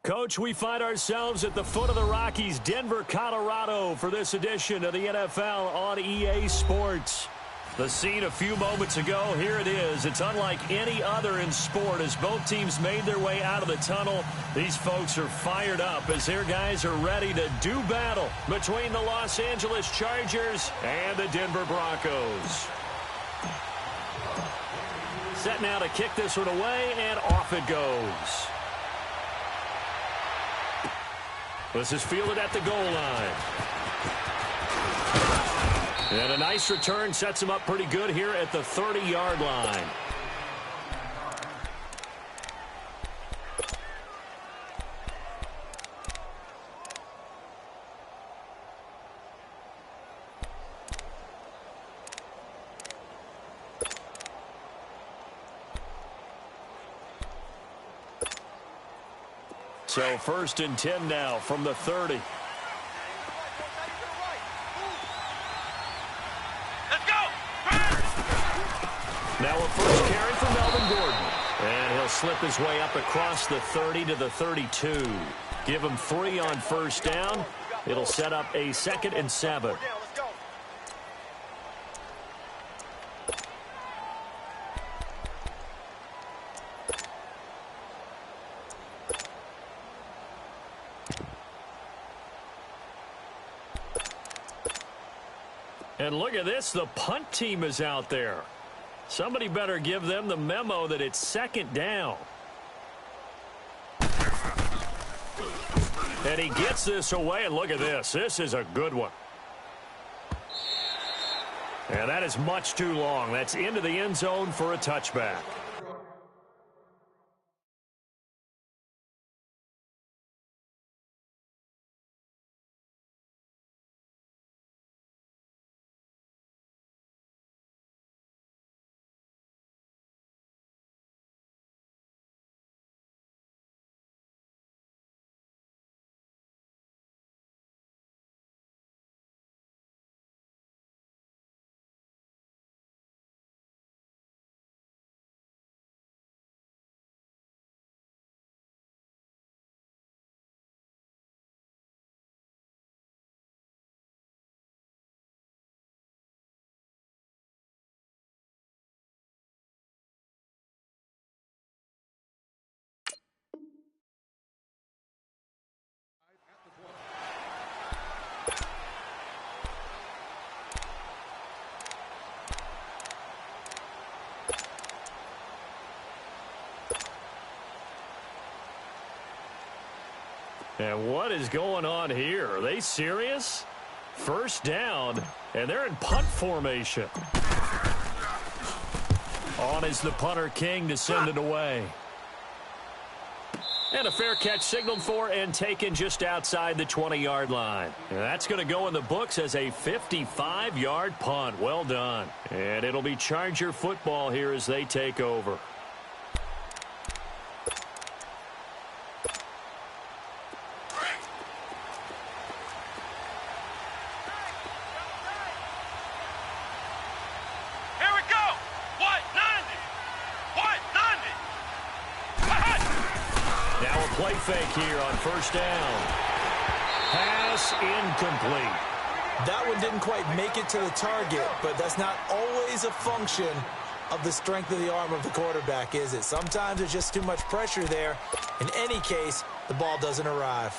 Coach, we find ourselves at the foot of the Rockies, Denver, Colorado, for this edition of the NFL on EA Sports. The scene a few moments ago, here it is. It's unlike any other in sport as both teams made their way out of the tunnel. These folks are fired up as their guys are ready to do battle between the Los Angeles Chargers and the Denver Broncos. Set now to kick this one away, and off it goes. This is fielded at the goal line. And a nice return sets him up pretty good here at the 30-yard line. So 1st and 10 now from the 30. Let's go! Now a first carry for Melvin Gordon. And he'll slip his way up across the 30 to the 32. Give him 3 on first down. It'll set up a 2nd and 7. And look at this, the punt team is out there. Somebody better give them the memo that it's 2nd down. And he gets this away, and look at this. This is a good one. And that is much too long. That's into the end zone for a touchback. And what is going on here? Are they serious? 1st down, and they're in punt formation. On is the punter King to send it away. And a fair catch signaled for and taken just outside the 20-yard line. And that's going to go in the books as a 55-yard punt. Well done. And it'll be Charger football here as they take over. Play fake here on 1st down. Pass incomplete. That one didn't quite make it to the target, but that's not always a function of the strength of the arm of the quarterback, is it? Sometimes there's just too much pressure there. In any case, the ball doesn't arrive.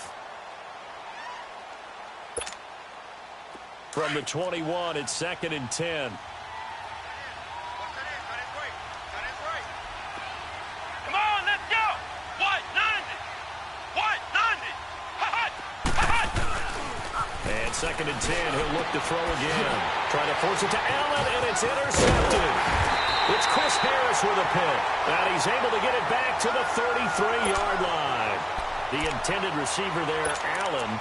From the 21, it's 2nd and 10. And 2nd and 10, he'll look to throw again. Trying to force it to Allen, and it's intercepted. It's Chris Harris with a pick. And he's able to get it back to the 33-yard line. The intended receiver there, Allen.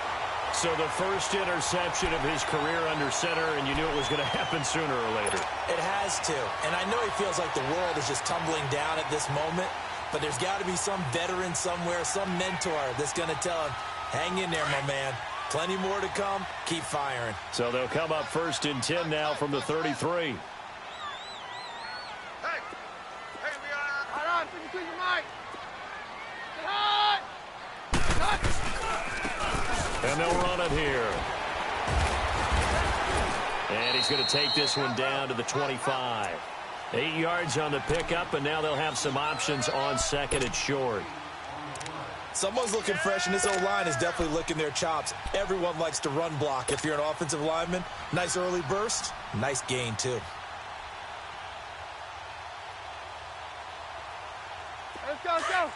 So the first interception of his career under center, and you knew it was going to happen sooner or later. It has to. And I know he feels like the world is just tumbling down at this moment, but there's got to be some veteran somewhere, some mentor that's going to tell him, hang in there, my man. Plenty more to come. Keep firing. So they'll come up 1st and 10 now from the 33. And they'll run it here. And he's going to take this one down to the 25. 8 yards on the pickup, and now they'll have some options on second and short. Someone's looking fresh, and this O-line is definitely licking their chops. Everyone likes to run block. If you're an offensive lineman, nice early burst, nice gain too. Let's go, let's go.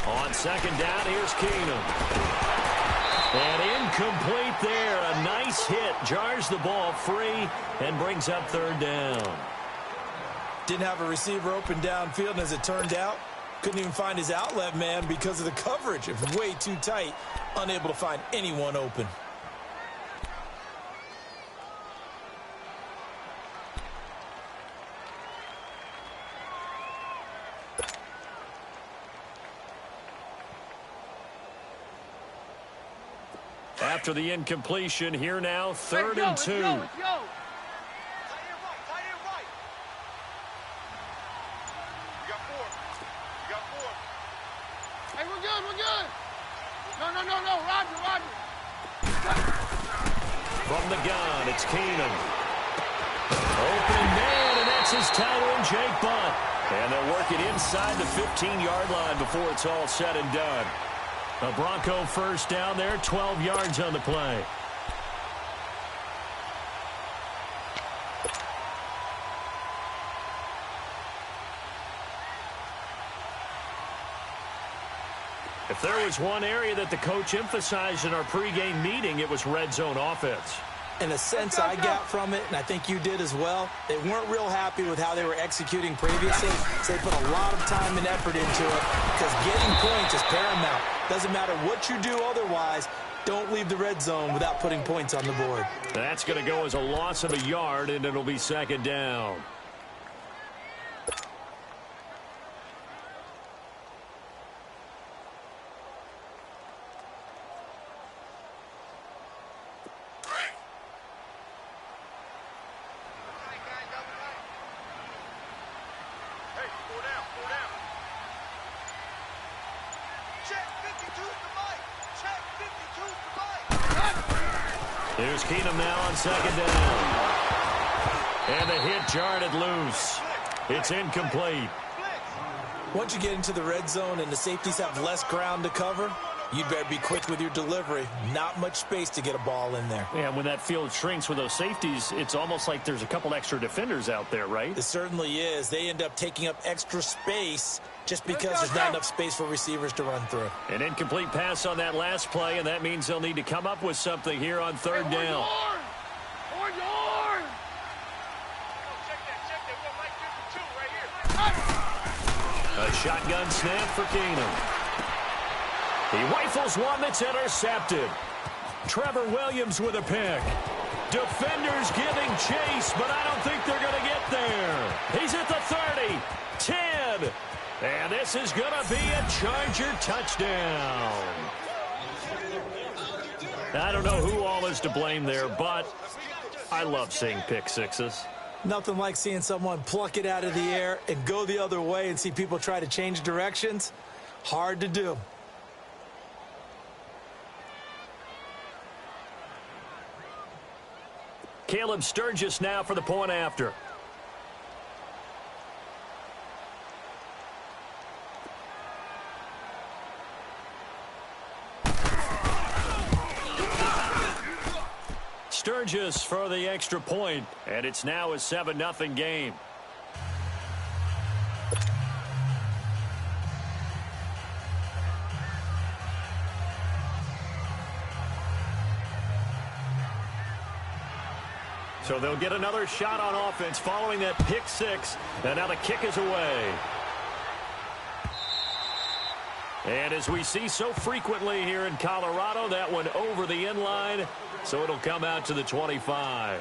On second down, here's Keenum. And incomplete there. A nice hit. Jars the ball free and brings up third down. Didn't have a receiver open downfield, and as it turned out, couldn't even find his outlet man because of the coverage. It was way too tight. Unable to find anyone open. After the incompletion, here now, third and two. Let's go. Tight end right. You got four. Hey, we're good. No. Roger. From the gun, it's Keenum. Open man, and that's his tight end, Jake Butt. And they'll work it inside the 15-yard line before it's all said and done. A Bronco first down there, 12 yards on the play. If there was one area that the coach emphasized in our pregame meeting, it was red zone offense. In a sense, I got from it, and I think you did as well, they weren't real happy with how they were executing previously, so they put a lot of time and effort into it because getting points is paramount. Doesn't matter what you do otherwise, don't leave the red zone without putting points on the board. That's going to go as a loss of a yard, and it'll be second down. Here's Keenum now on second down. And the hit jarred it loose. It's incomplete. Once you get into the red zone and the safeties have less ground to cover, you'd better be quick with your delivery. Not much space to get a ball in there. Yeah, when that field shrinks with those safeties, it's almost like there's a couple extra defenders out there, right? It certainly is. They end up taking up extra space just because there's not enough space for receivers to run through. An incomplete pass on that last play, and that means they'll need to come up with something here on third down. A shotgun snap for Keenum. He rifles one that's intercepted. Trevor Williams with a pick. Defenders giving chase, but I don't think they're going to get there. He's at the 30, 10, and this is going to be a Charger touchdown. I don't know who all is to blame there, but I love seeing pick sixes. Nothing like seeing someone pluck it out of the air and go the other way and see people try to change directions. Hard to do. Caleb Sturgis now for the point after. Sturgis for the extra point, and it's now a 7-0 game. So they'll get another shot on offense following that pick six, and now the kick is away. And as we see so frequently here in Colorado, that one over the end line, so it'll come out to the 25.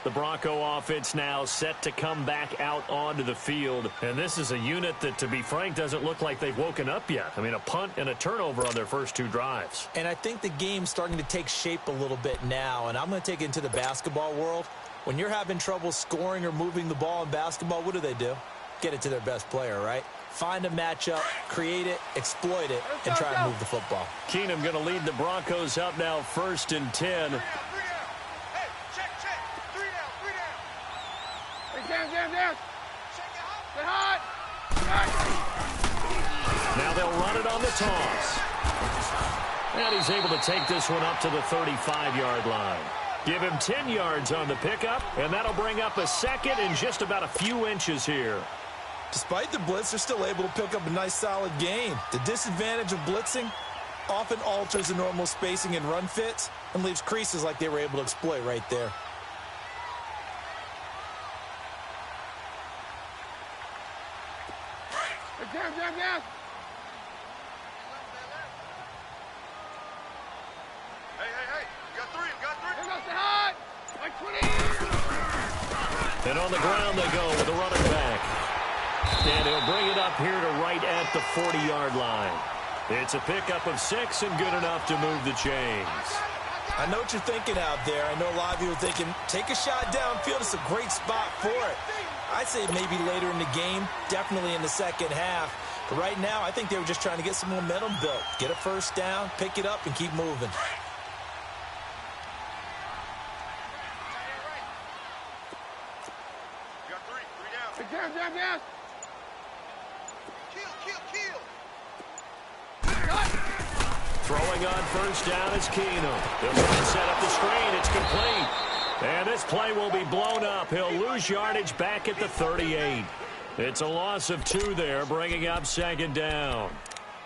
The Bronco offense now set to come back out onto the field. And this is a unit that, to be frank, doesn't look like they've woken up yet. I mean, a punt and a turnover on their first two drives. And I think the game's starting to take shape a little bit now. And I'm going to take it into the basketball world. When you're having trouble scoring or moving the ball in basketball, what do? Get it to their best player, right? Find a matchup, create it, exploit it, and try and move the football. Keenum going to lead the Broncos up now 1st and 10. Hey, check. 3 down. Hey, down. Check it out. Get hot. Now they'll run it on the toss. And he's able to take this one up to the 35-yard line. Give him 10 yards on the pickup, and that'll bring up a second and just about a few inches here. Despite the blitz, they're still able to pick up a nice, solid gain. The disadvantage of blitzing often alters the normal spacing and run fits and leaves creases like they were able to exploit right there. Down. Hey. You got 3. Here goes the hot. Like 20. And on the ground they go with a running back. And he'll bring it up here to right at the 40-yard line. It's a pickup of 6 and good enough to move the chains. I know what you're thinking out there. I know a lot of you are thinking, take a shot downfield. It's a great spot for it. I'd say maybe later in the game, definitely in the second half. But right now, I think they were just trying to get some momentum built. Get a first down, pick it up, and keep moving. You got 3 down. Down. Kill. Throwing on first down is Keenum. He'll try to set up the screen. It's complete. And this play will be blown up. He'll lose yardage back at the 38. It's a loss of 2 there, bringing up 2nd down.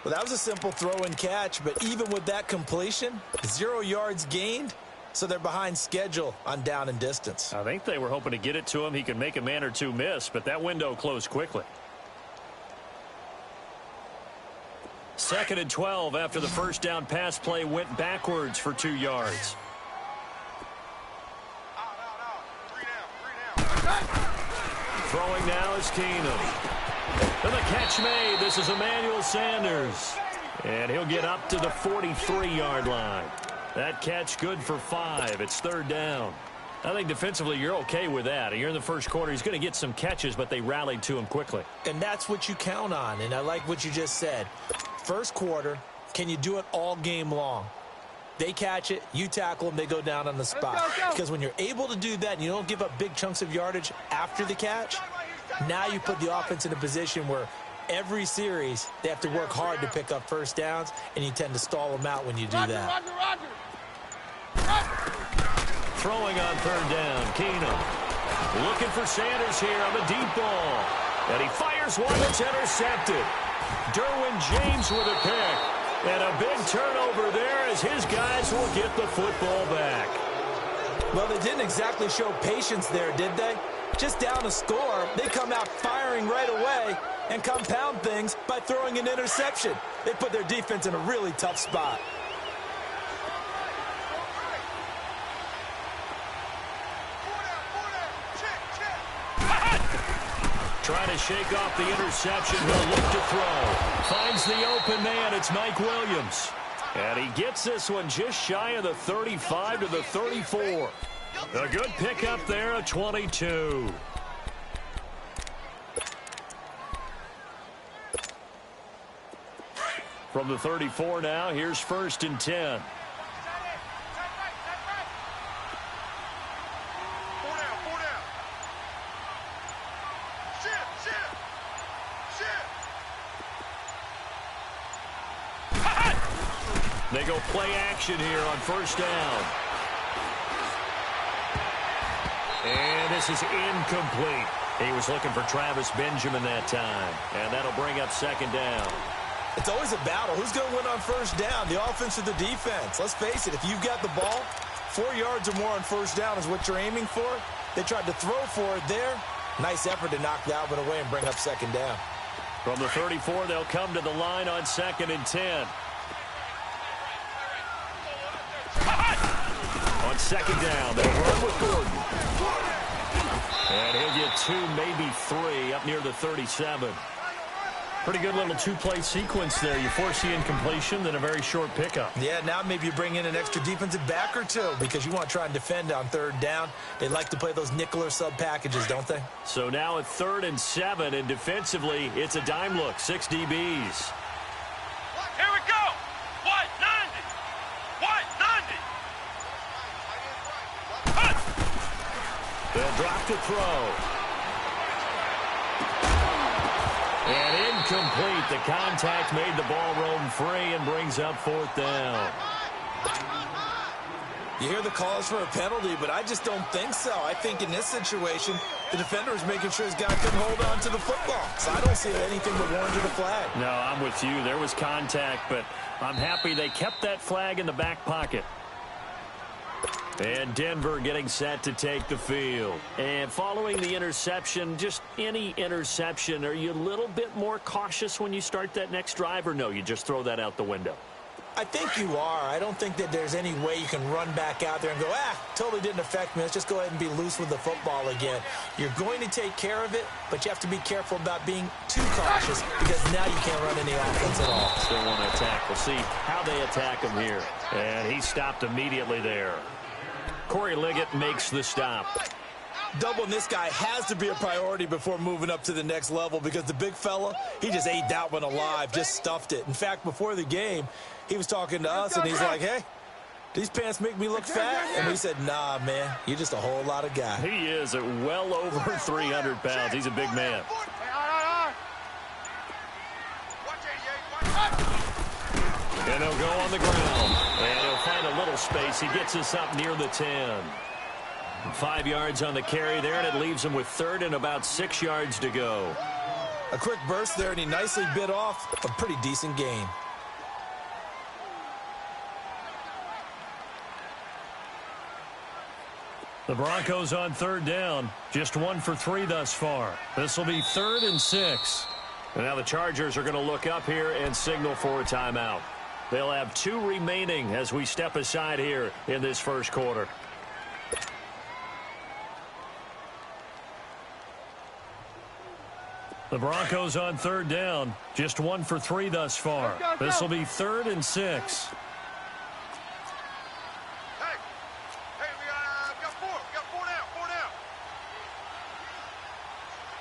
Well, that was a simple throw and catch, but even with that completion, 0 yards gained, so they're behind schedule on down and distance. I think they were hoping to get it to him. He could make a man or two miss, but that window closed quickly. 2nd and 12 after the first down pass play went backwards for 2 yards. Out. 3 down. Throwing now is Keenum. And the catch made. This is Emmanuel Sanders. And he'll get up to the 43-yard line. That catch good for 5. It's 3rd down. I think defensively you're okay with that. You're in the first quarter. He's going to get some catches, but they rallied to him quickly. And that's what you count on, and I like what you just said. First quarter, can you do it all game long? They catch it, you tackle them, they go down on the spot. Let's go. Because when you're able to do that and you don't give up big chunks of yardage after the catch, now you put the offense in a position where every series they have to work hard to pick up first downs, and you tend to stall them out when you do that. Roger. Throwing on 3rd down, Keenum. Looking for Sanders here on the deep ball. And he fires one that's intercepted. Derwin James with a pick. And a big turnover there as his guys will get the football back. Well, they didn't exactly show patience there, did they? Just down a score, they come out firing right away and compound things by throwing an interception. They put their defense in a really tough spot. Trying to shake off the interception. He'll look to throw. Finds the open man. It's Mike Williams. And he gets this one just shy of the 35 to the 34. A good pickup there, a 22. From the 34 now, here's 1st and 10. They go play action here on 1st down. And this is incomplete. He was looking for Travis Benjamin that time. And that'll bring up 2nd down. It's always a battle. Who's going to win on 1st down, the offense or the defense? Let's face it, if you've got the ball, 4 yards or more on 1st down is what you're aiming for. They tried to throw for it there. Nice effort to knock that one away and bring up 2nd down. From the 34, they'll come to the line on 2nd and 10. On 2nd down, they'll run with Gordon. And he'll get 2, maybe 3, up near the 37. Pretty good little two-play sequence there. You force the incompletion, then a very short pickup. Yeah, now maybe you bring in an extra defensive back or two because you want to try and defend on 3rd down. They like to play those nickel or sub packages, don't they? So now at 3rd and 7, and defensively, it's a dime look, 6 DBs. Here we go. White 90. White 90. They'll drop to throw. And incomplete. The contact made the ball roam free and brings up 4th down. You hear the calls for a penalty, but I just don't think so. I think in this situation, the defender is making sure his guy couldn't hold on to the football. So I don't see anything but warranted a flag. No, I'm with you. There was contact, but I'm happy they kept that flag in the back pocket. And Denver getting set to take the field. And following the interception, just any interception, are you a little bit more cautious when you start that next drive, or no, you just throw that out the window? I think you are. I don't think that there's any way you can run back out there and go, totally didn't affect me. Let's just go ahead and be loose with the football again. You're going to take care of it, but you have to be careful about being too cautious because now you can't run any offense at all. Still want to attack. We'll see how they attack him here. And he stopped immediately there. Corey Liggett makes the stop. Doubling this guy has to be a priority before moving up to the next level because the big fella, he just ate that one alive, just stuffed it. In fact, before the game, he was talking to us, and he's like, hey, these pants make me look fat. And we said, nah, man, you're just a whole lot of guy. He is at well over 300 pounds. He's a big man. And he'll go on the ground. And he'll find a little space. He gets us up near the 10. 5 yards on the carry there, and it leaves him with 3rd and about 6 yards to go. A quick burst there, and he nicely bit off a pretty decent gain. The Broncos on 3rd down. Just 1 for 3 thus far. This will be 3rd and 6. And now the Chargers are going to look up here and signal for a timeout. They'll have 2 remaining as we step aside here in this first quarter. The Broncos on 3rd down. Just 1 for 3 thus far. This will be 3rd and 6. Hey, we got 4. We got 4 down. 4 down.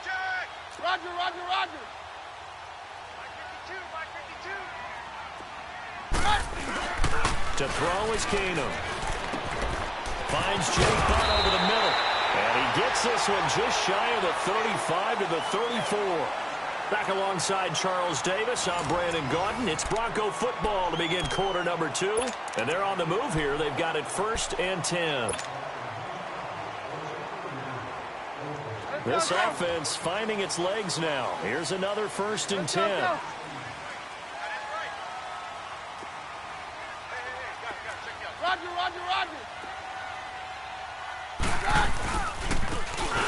Jack. Roger. Mike 52. To throw is Keenum. Finds Jake Butt over the middle. And he gets this one just shy of the 35 to the 34. Back alongside Charles Davis, I'm Brandon Gaudin. It's Bronco football to begin quarter number 2. And they're on the move here. They've got it 1st and 10. This offense finding its legs now. Here's another 1st and 10.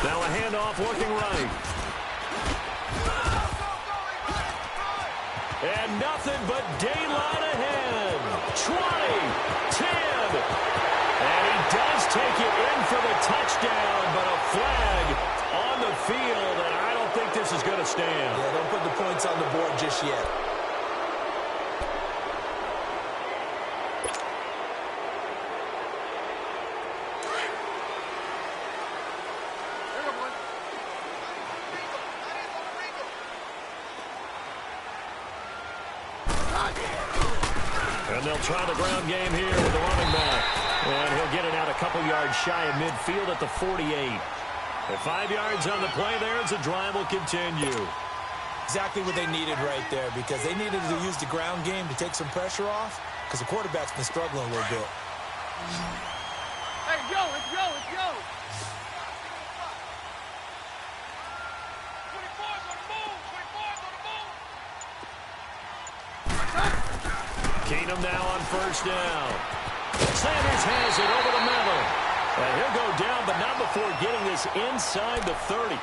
Now a handoff looking right. And nothing but daylight ahead. 20, 10. And he does take it in for the touchdown, but a flag on the field, and I don't think this is going to stand. Yeah, don't put the points on the board just yet. And they'll try the ground game here with the running back. And he'll get it out a couple yards shy of midfield at the 48. And 5 yards on the play there as the drive will continue. Exactly what they needed right there because they needed to use the ground game to take some pressure off because the quarterback's been struggling a little bit. Hey, yo, let's go. 24's on the move. 24's on the move. Keenum now on 1st down. Sanders has it over the middle. And he'll go down, but not before getting this inside the 30.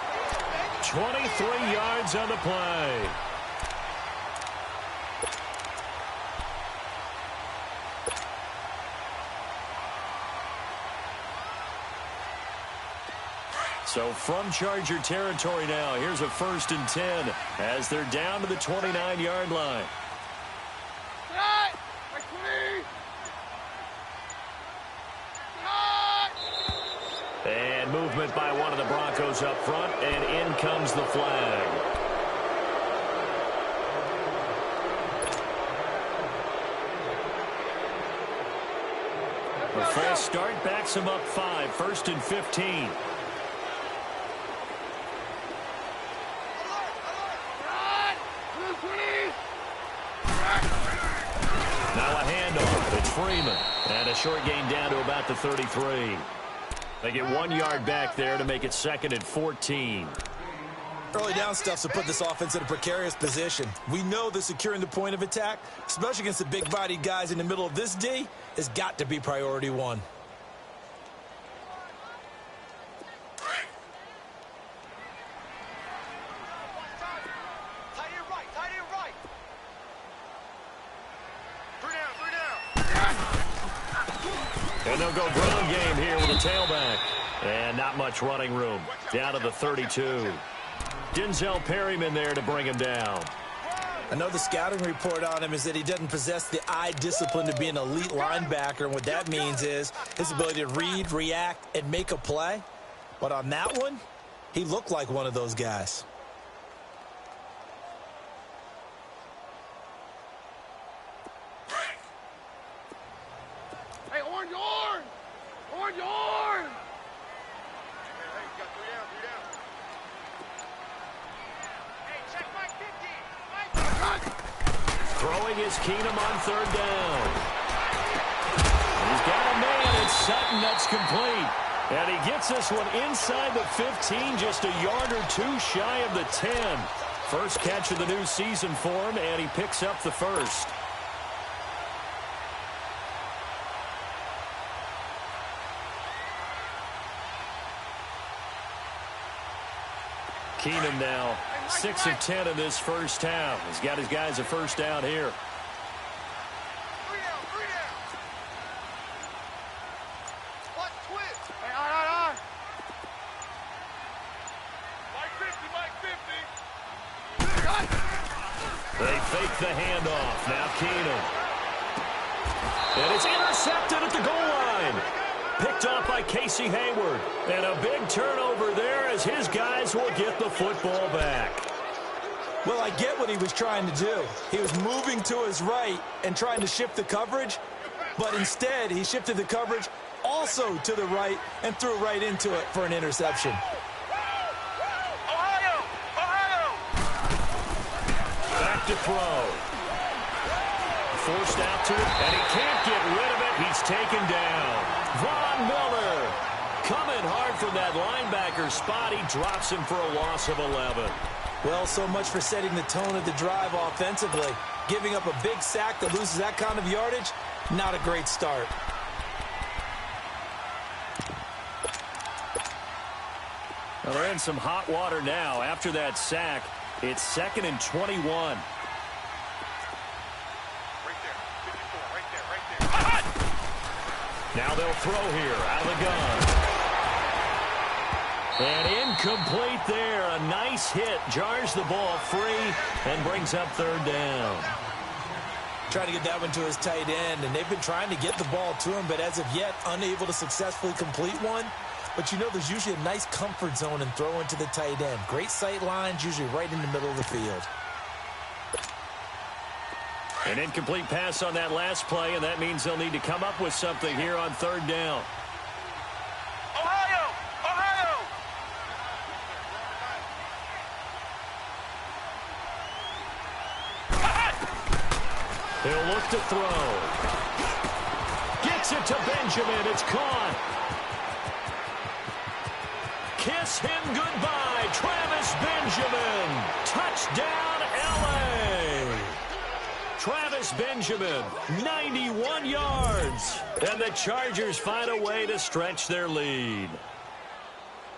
23 yards on the play. So from Charger territory now, here's a 1st and 10 as they're down to the 29-yard line. And movement by one of the Broncos up front, and in comes the flag. The false start backs him up 5, 1st and 15. Now a handoff. It's Freeman. And a short gain down to about the 33. They get 1 yard back there to make it 2nd and 14. Early down stuff to put this offense in a precarious position. We know that securing the point of attack, especially against the big-bodied guys in the middle of this D, has got to be priority 1. And they'll go ground game here with a tailback. And not much running room. Down to the 32. Denzel Perryman there to bring him down. I know the scouting report on him is that he doesn't possess the eye discipline to be an elite linebacker. And what that means is his ability to read, react, and make a play. But on that one, he looked like one of those guys. Hey, orange! Orange! Hey, you got 3 down. Hey, check Mike 50. Throwing is Keenum on 3rd down. He's got a man. It's Sutton. That's complete. And he gets this one inside the 15, just a yard or 2 shy of the 10. First catch of the new season for him, and he picks up the 1st. Keenum now 6 of 10 in this first half. He's got his guys a 1st down here. 3 down. Watch twist. Hey, on. Mike 50. They fake the handoff. Now Keenum. And it's intercepted at the goal line. Picked off by Casey Hayward. And a big turnover there as his guys will get the football back. Well, I get what he was trying to do. He was moving to his right and trying to shift the coverage, but instead he shifted the coverage also to the right and threw right into it for an interception. Ohio! Back to throw. Forced out to it, and he can't get rid of it. He's taken down. Von Miller coming hard from that linebacker spot. He drops him for a loss of 11. Well, so much for setting the tone of the drive offensively. Giving up a big sack that loses that kind of yardage, not a great start. Well, they're in some hot water now. After that sack, it's 2nd and 21. Right there. Now they'll throw here out of the gun. And incomplete there. A nice hit. Jars the ball free and brings up 3rd down. Trying to get that one to his tight end, and they've been trying to get the ball to him, but as of yet, unable to successfully complete one. But you know there's usually a nice comfort zone in throwing to the tight end. Great sight lines, usually right in the middle of the field. An incomplete pass on that last play, and that means they'll need to come up with something here on 3rd down. Ohio! He'll look to throw. Gets it to Benjamin. It's caught. Kiss him goodbye. Travis Benjamin. Touchdown, L.A. Travis Benjamin, 91 yards. And the Chargers find a way to stretch their lead.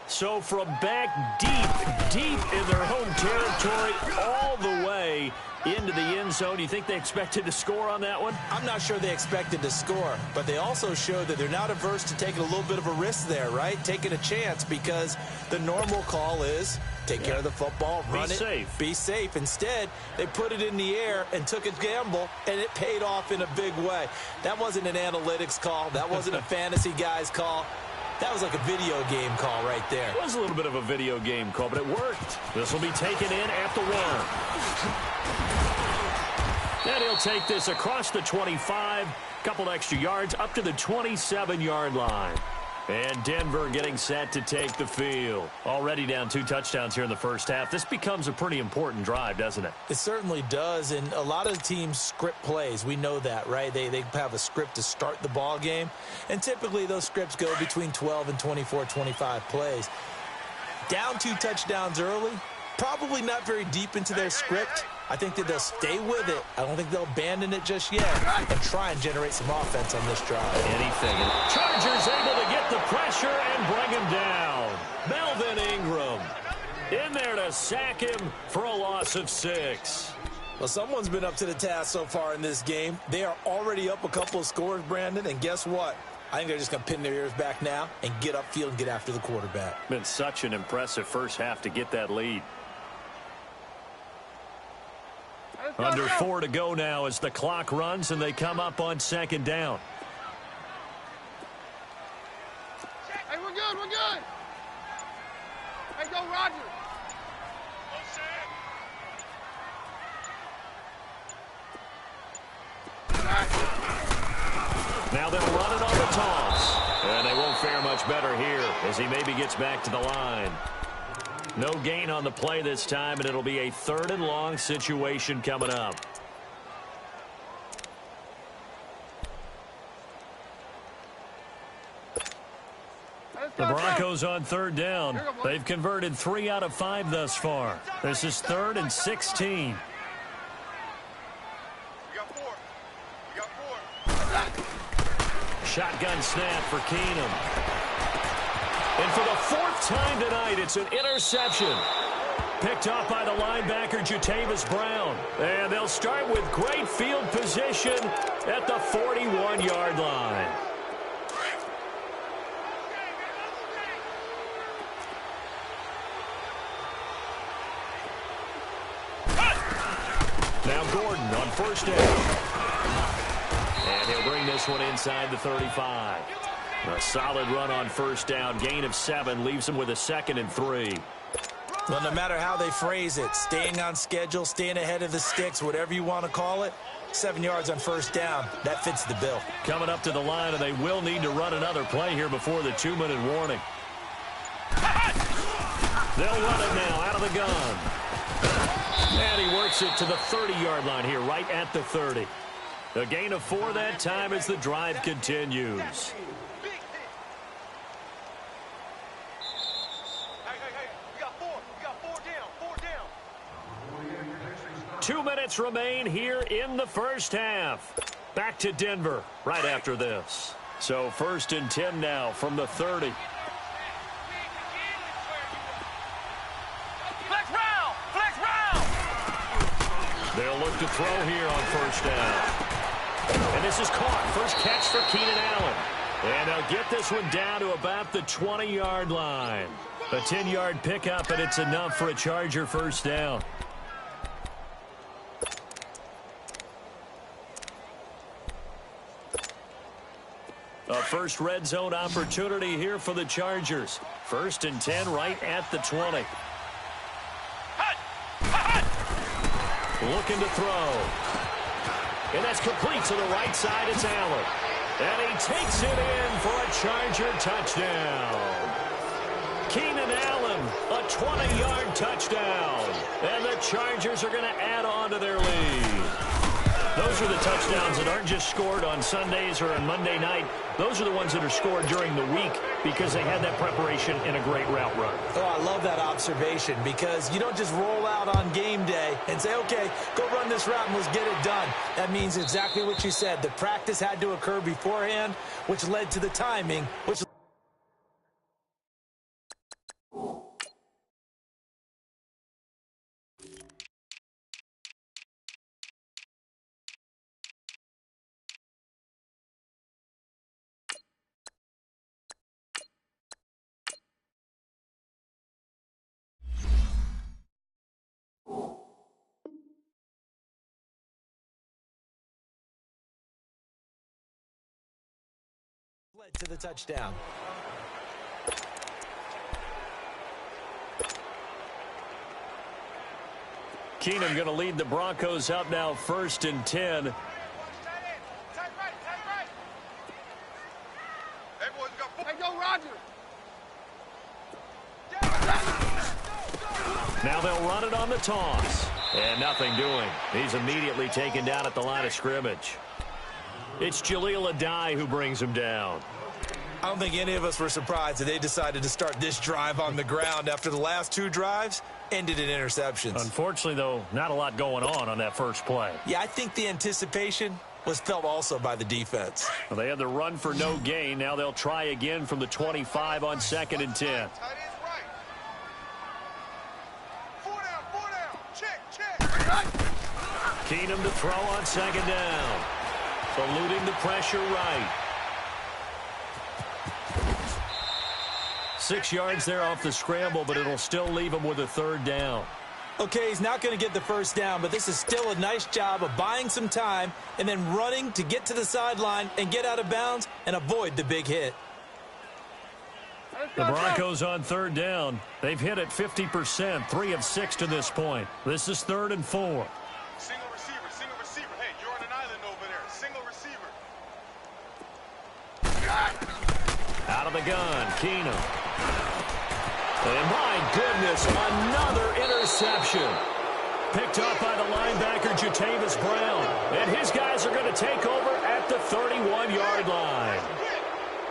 So from back deep in their home territory all the way into the end zone. Do you think they expected to score on that one? I'm not sure they expected to score, but they also showed that they're not averse to taking a little bit of a risk there, right? Taking a chance, because the normal call is take care of the football, run it, be safe. Instead, they put it in the air and took a gamble, and it paid off in a big way. That wasn't an analytics call. That wasn't a fantasy guy's call. That was like a video game call right there. It was a little bit of a video game call, but it worked. This will be taken in at the 1. And he'll take this across the 25, couple extra yards, up to the 27-yard line. And Denver getting set to take the field. Already down 2 touchdowns here in the first half. This becomes a pretty important drive, doesn't it? It certainly does, and a lot of teams script plays. We know that, right? They have a script to start the ball game, and typically those scripts go between 12 and 24, 25 plays. Down 2 touchdowns early, probably not very deep into their script. I think that they'll stay with it. I don't think they'll abandon it just yet and try and generate some offense on this drive. Anything. Chargers able to get the pressure and bring him down. Melvin Ingram in there to sack him for a loss of 6. Well, someone's been up to the task so far in this game. They are already up a couple of scores, Brandon, and guess what? I think they're just going to pin their ears back now and get upfield and get after the quarterback. Been such an impressive first half to get that lead. Under 4 to go now as the clock runs and they come up on 2nd down. Hey, we're good, we're good. Hey, go Roger. Now they'll run it on the toss. And they won't fare much better here as he maybe gets back to the line. No gain on the play this time, and it'll be a 3rd and long situation coming up. The Broncos on 3rd down. They've converted 3 out of 5 thus far. This is 3rd and 16. We got 4. We got 4. Shotgun snap for Keenum. And for the 4th time tonight, it's an interception. Picked off by the linebacker, Jatavis Brown. And they'll start with great field position at the 41-yard line. Now Gordon on 1st down. And he'll bring this one inside the 35. A solid run on 1st down. Gain of 7 leaves him with a 2nd and 3. Well, no matter how they phrase it, staying on schedule, staying ahead of the sticks, whatever you want to call it, 7 yards on 1st down, that fits the bill. Coming up to the line, and they will need to run another play here before the 2-minute warning. They'll run it now out of the gun. And he works it to the 30-yard line here, right at the 30. A gain of 4 that time as the drive continues. 2 minutes remain here in the first half. Back to Denver right after this. So 1st and 10 now from the 30. They'll look to throw here on 1st down. And this is caught. First catch for Keenan Allen. And they'll get this one down to about the 20-yard line. A 10-yard pickup, and it's enough for a Charger 1st down. A first red zone opportunity here for the Chargers. 1st and 10 right at the 20. Looking to throw. And that's complete to the right side. It's Allen. And he takes it in for a Charger touchdown. Keenan Allen, a 20-yard touchdown. And the Chargers are going to add on to their lead. Those are the touchdowns that aren't just scored on Sundays or on Monday night. Those are the ones that are scored during the week because they had that preparation and a great route run. Oh, I love that observation because you don't just roll out on game day and say, okay, go run this route and let's get it done. That means exactly what you said. The practice had to occur beforehand, which led to the timing, which led to the touchdown. Keenum going to lead the Broncos up now 1st and 10. Hey, boys, we got... Hey, go, Roger! Now they'll run it on the toss. And nothing doing. He's immediately taken down at the line of scrimmage. It's Jaleel Adai who brings him down. I don't think any of us were surprised that they decided to start this drive on the ground after the last 2 drives ended in interceptions. Unfortunately, though, not a lot going on that first play. Yeah, I think the anticipation was felt also by the defense. Well, they had the run for no gain. Now they'll try again from the 25 on 2nd and 10. Tight end's right. 4 down. Check. Keenum to throw on 2nd down. Eluding the pressure right. 6 yards there off the scramble, but it'll still leave him with a 3rd down. Okay, he's not going to get the 1st down, but this is still a nice job of buying some time and then running to get to the sideline and get out of bounds and avoid the big hit. The Broncos on 3rd down. They've hit it 50%, 3 of 6 to this point. This is 3rd and 4. Single receiver. Hey, you're on an island over there. Single receiver. Out of the gun, Keenum. And my goodness, another interception. Picked up by the linebacker, Jatavis Brown. And his guys are going to take over at the 31-yard line.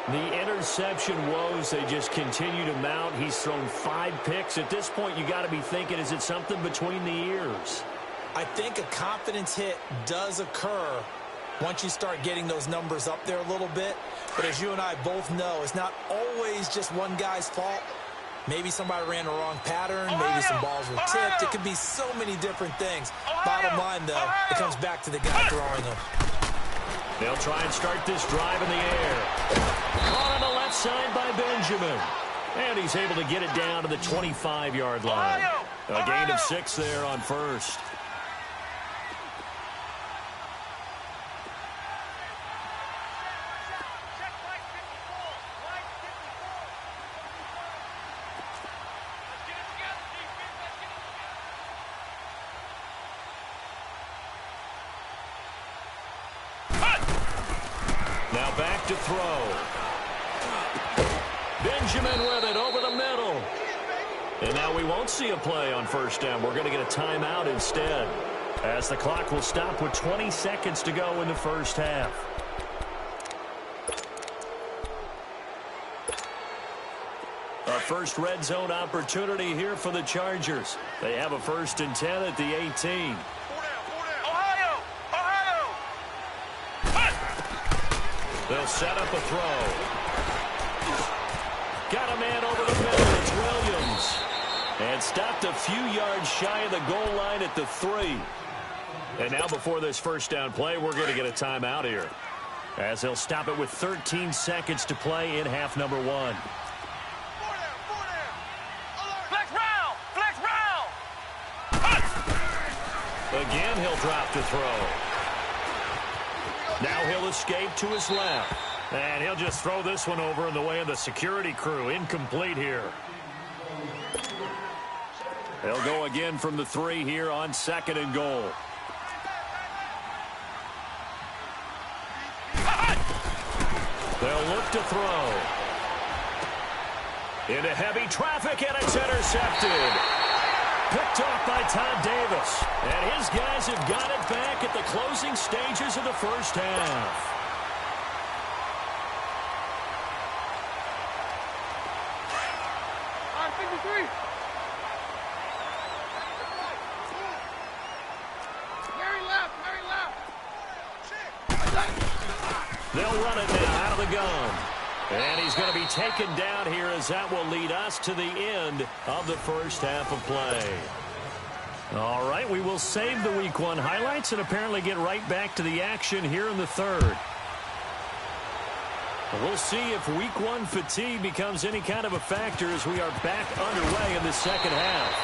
The interception woes, they just continue to mount. He's thrown 5 picks. At this point, you got to be thinking, is it something between the ears? I think a confidence hit does occur once you start getting those numbers up there a little bit. But as you and I both know, it's not always just one guy's fault. Maybe somebody ran the wrong pattern. Maybe some balls were tipped. It could be so many different things. Bottom line, though, it comes back to the guy throwing them. They'll try and start this drive in the air. Caught on the left side by Benjamin. And he's able to get it down to the 25-yard line. A gain of 6 there on 1st. Now back to throw. Benjamin with it over the middle. And now we won't see a play on 1st down. We're going to get a timeout instead, as the clock will stop with 20 seconds to go in the first half. Our first red zone opportunity here for the Chargers. They have a 1st and 10 at the 18. They'll set up a throw. Got a man over the middle. It's Williams. And stopped a few yards shy of the goal line at the 3. And now before this 1st down play, we're going to get a timeout here, as they'll stop it with 13 seconds to play in half number 1. Again, he'll drop to throw. Now he'll escape to his left. And he'll just throw this one over in the way of the security crew. Incomplete here. They'll go again from the 3 here on 2nd and goal. They'll look to throw. Into heavy traffic, and it's intercepted. Picked off by Todd Davis. And his guys have got it back at the closing stages of the first half. They'll run it now out of the gun. And he's going to be taken down here, as that will lead us to the end of the first half of play. All right, we will save the Week 1 highlights and apparently get right back to the action here in the 3rd. We'll see if Week 1 fatigue becomes any kind of a factor as we are back underway in the 2nd half.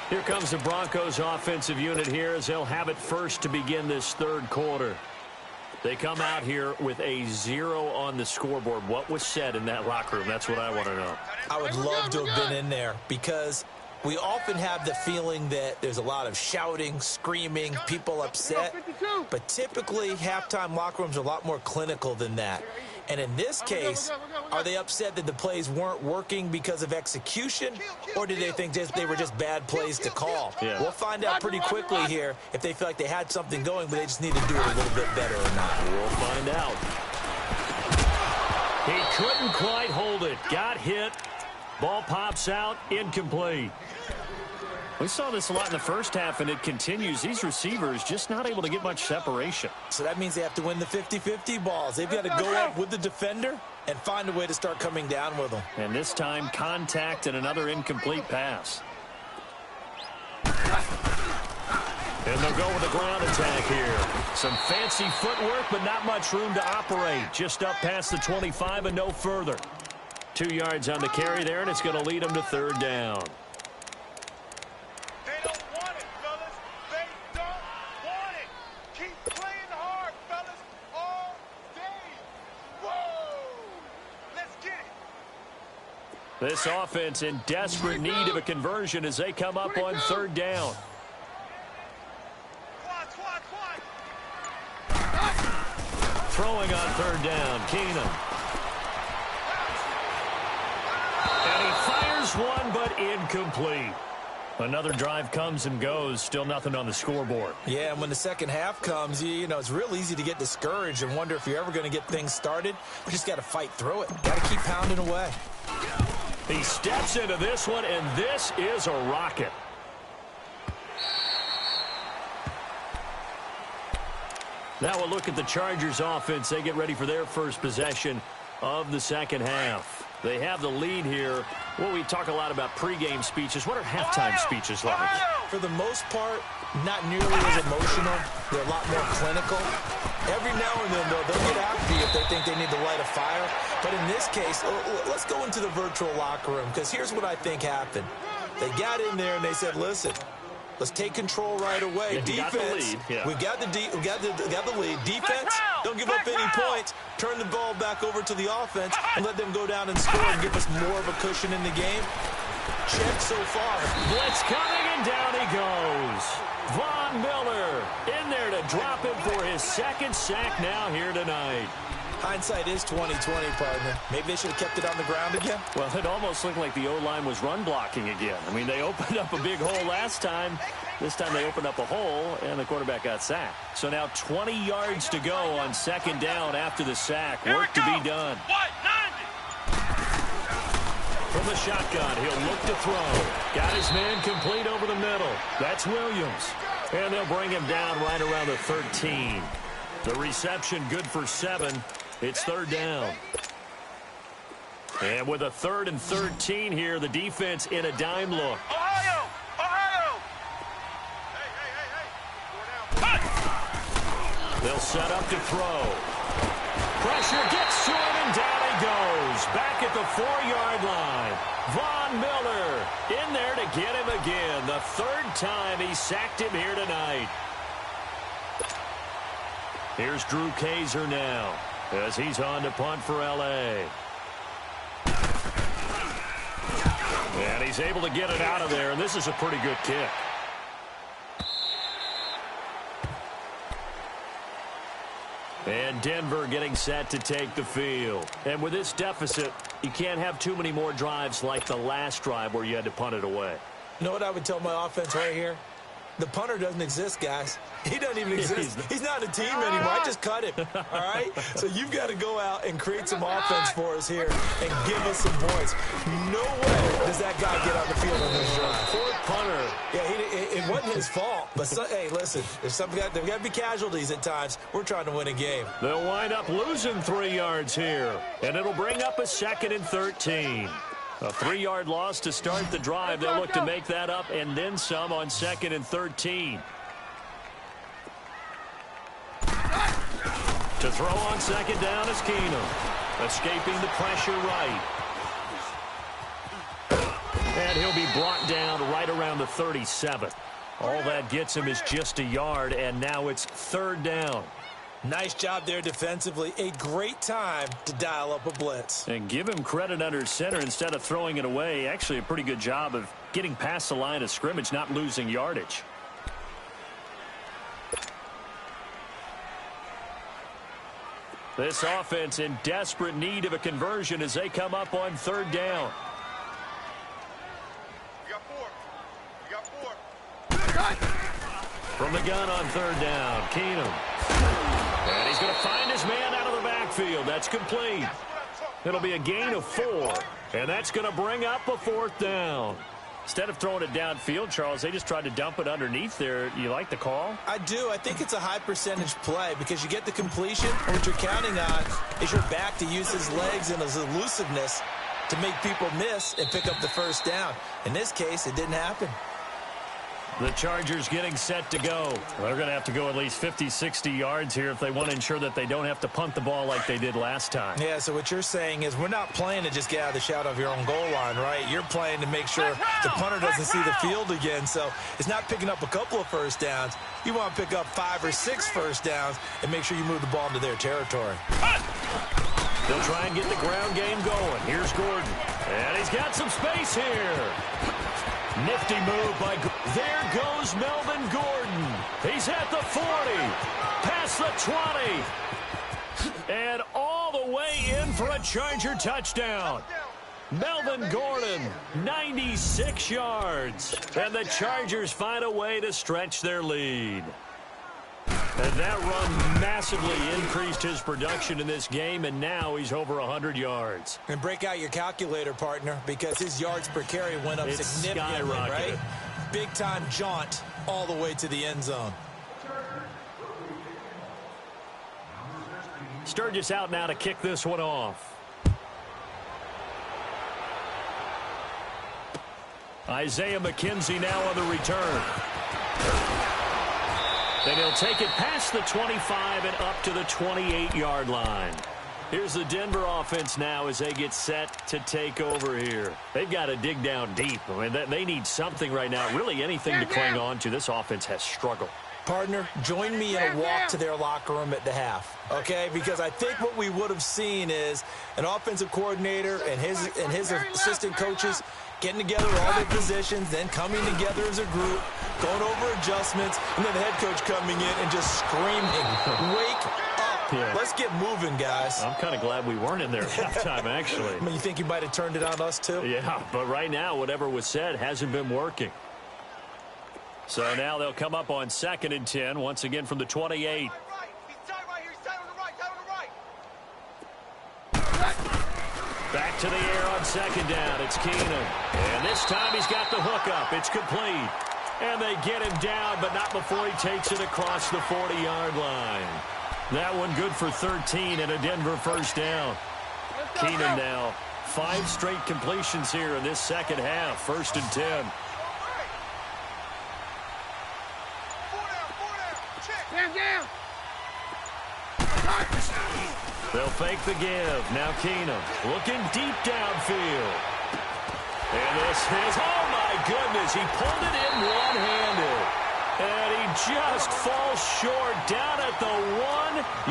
Here comes the Broncos offensive unit here, as they'll have it first to begin this 3rd quarter. They come out here with a 0 on the scoreboard. What was said in that locker room? That's what I want to know. I would love to have been in there because we often have the feeling that there's a lot of shouting, screaming, people upset. But typically, halftime locker rooms are a lot more clinical than that. And in this case, are they upset that the plays weren't working because of execution, or do they think they were just bad plays to call? Yeah. We'll find out pretty quickly here if they feel like they had something going, but they just need to do it a little bit better or not. We'll find out. He couldn't quite hold it. Got hit. Ball pops out. Incomplete. We saw this a lot in the first half, and it continues. These receivers just not able to get much separation. So that means they have to win the 50-50 balls. They've got to go up with the defender and find a way to start coming down with them. And this time, contact and another incomplete pass. And they'll go with a ground attack here. Some fancy footwork, but not much room to operate. Just up past the 25 and no further. 2 yards on the carry there, and it's going to lead them to third down. They don't want it, fellas. They don't want it. Keep playing hard, fellas, all day. Whoa! Let's get it. This offense in desperate need of a conversion as they come up on third down. Throwing on third down, Keenum. And he fires one, but incomplete. Another drive comes and goes. Still nothing on the scoreboard. Yeah, and when the second half comes, you know, it's real easy to get discouraged and wonder if you're ever going to get things started. We just got to fight through it. Got to keep pounding away. He steps into this one, and this is a rocket. Now we'll look at the Chargers offense. They get ready for their first possession of the second half. They have the lead here. Well, we talk a lot about pregame speeches. What are halftime speeches like? For the most part, not nearly as emotional. They're a lot more clinical. Every now and then, though, they'll get after you if they think they need to light a fire. But in this case, let's go into the virtual locker room, because here's what I think happened. They got in there and they said, listen, let's take control right away. Yeah, Defense, we got the lead. Defense, don't give up any points. Turn the ball back over to the offense and let them go down and score and give us more of a cushion in the game. Check so far. Blitz coming, and down he goes. Von Miller in there to drop him for his second sack now here tonight. Hindsight is 20/20, partner. Maybe they should have kept it on the ground again. Well, it almost looked like the O-line was run blocking again. I mean, they opened up a big hole last time. This time they opened up a hole, and the quarterback got sacked. So now 20 yards to go on second down after the sack. Work to be done. From the shotgun, he'll look to throw. Got his man complete over the middle. That's Williams. And they'll bring him down right around the 13. The reception good for 7. It's third down. And with a 3rd and 13 here, the defense in a dime look. Ohio! Hey! They'll set up to throw. Pressure gets to him, and down he goes. Back at the 4-yard line. Von Miller in there to get him again. The 3rd time he sacked him here tonight. Here's Drew Kaiser now as he's on to punt for L.A. And he's able to get it out of there, and this is a pretty good kick. And Denver getting set to take the field. And with this deficit, you can't have too many more drives like the last drive where you had to punt it away. You know what I would tell my offense right here? The punter doesn't exist, guys. He doesn't even exist. He's not a team anymore. I just cut him, all right? So you've got to go out and create some offense for us here and give us some points. No way does that guy get on the field on this drive. Fourth punter. Yeah, it wasn't his fault. But, hey, listen, there's got to be casualties at times. We're trying to win a game. They'll wind up losing 3 yards here, and it'll bring up a 2nd and 13. A 3-yard loss to start the drive. They'll look to make that up and then some on 2nd and 13. To throw on second down is Keenum. Escaping the pressure right. And he'll be brought down right around the 37. All that gets him is just a yard, and now it's 3rd down. Nice job there defensively. A great time to dial up a blitz. And give him credit under center instead of throwing it away. Actually, a pretty good job of getting past the line of scrimmage, not losing yardage. This offense in desperate need of a conversion as they come up on third down. We got four. From the gun on third down, Keenum. And he's going to find his man out of the backfield. That's complete. It'll be a gain of 4, and that's going to bring up a fourth down. Instead of throwing it downfield, Charles, they just tried to dump it underneath there. You like the call? I do. I think it's a high percentage play because you get the completion, and what you're counting on is your back to use his legs and his elusiveness to make people miss and pick up the first down. In this case, it didn't happen. The Chargers getting set to go. They're going to have to go at least 50, 60 yards here if they want to ensure that they don't have to punt the ball like they did last time. Yeah, so what you're saying is we're not playing to just get out of the shadow of your own goal line, right? You're playing to make sure the punter doesn't see the field again. So it's not picking up a couple of first downs. You want to pick up 5 or 6 first downs and make sure you move the ball into their territory. They'll try and get the ground game going. Here's Gordon. And he's got some space here. Nifty move by... There goes Melvin Gordon. He's at the 40. Past the 20. And all the way in for a Charger touchdown. Melvin Gordon, 96 yards. And the Chargers find a way to stretch their lead. And that run massively increased his production in this game, and now he's over 100 yards. And break out your calculator, partner, because his yards per carry went up significantly, right? Big-time jaunt all the way to the end zone. Sturgis out now to kick this one off. Isaiah McKenzie now on the return. Then he'll take it past the 25 and up to the 28-yard line. Here's the Denver offense now as they get set to take over here. They've got to dig down deep. I mean, they need something right now, really anything to cling on to. This offense has struggled. Partner, join me in a walk to their locker room at the half, okay? Because I think what we would have seen is an offensive coordinator and his assistant coaches getting together all their positions, then coming together as a group, going over adjustments, and then the head coach coming in and just screaming, wake up. Yeah. Let's get moving, guys. I'm kind of glad we weren't in there at halftime, actually. I mean, you think you might have turned it on us, too? Yeah, but right now, whatever was said hasn't been working. So now they'll come up on 2nd and 10, once again from the 28. Back to the air on 2nd down. It's Keenum. And this time he's got the hook up. It's complete. And they get him down, but not before he takes it across the 40-yard line. That one good for 13 and a Denver first down. Keenum now 5 straight completions here in this second half. 1st and 10. They'll fake the give. Now Keenum looking deep downfield. And this is, oh my goodness, he pulled it in one-handed. And he just falls short down at the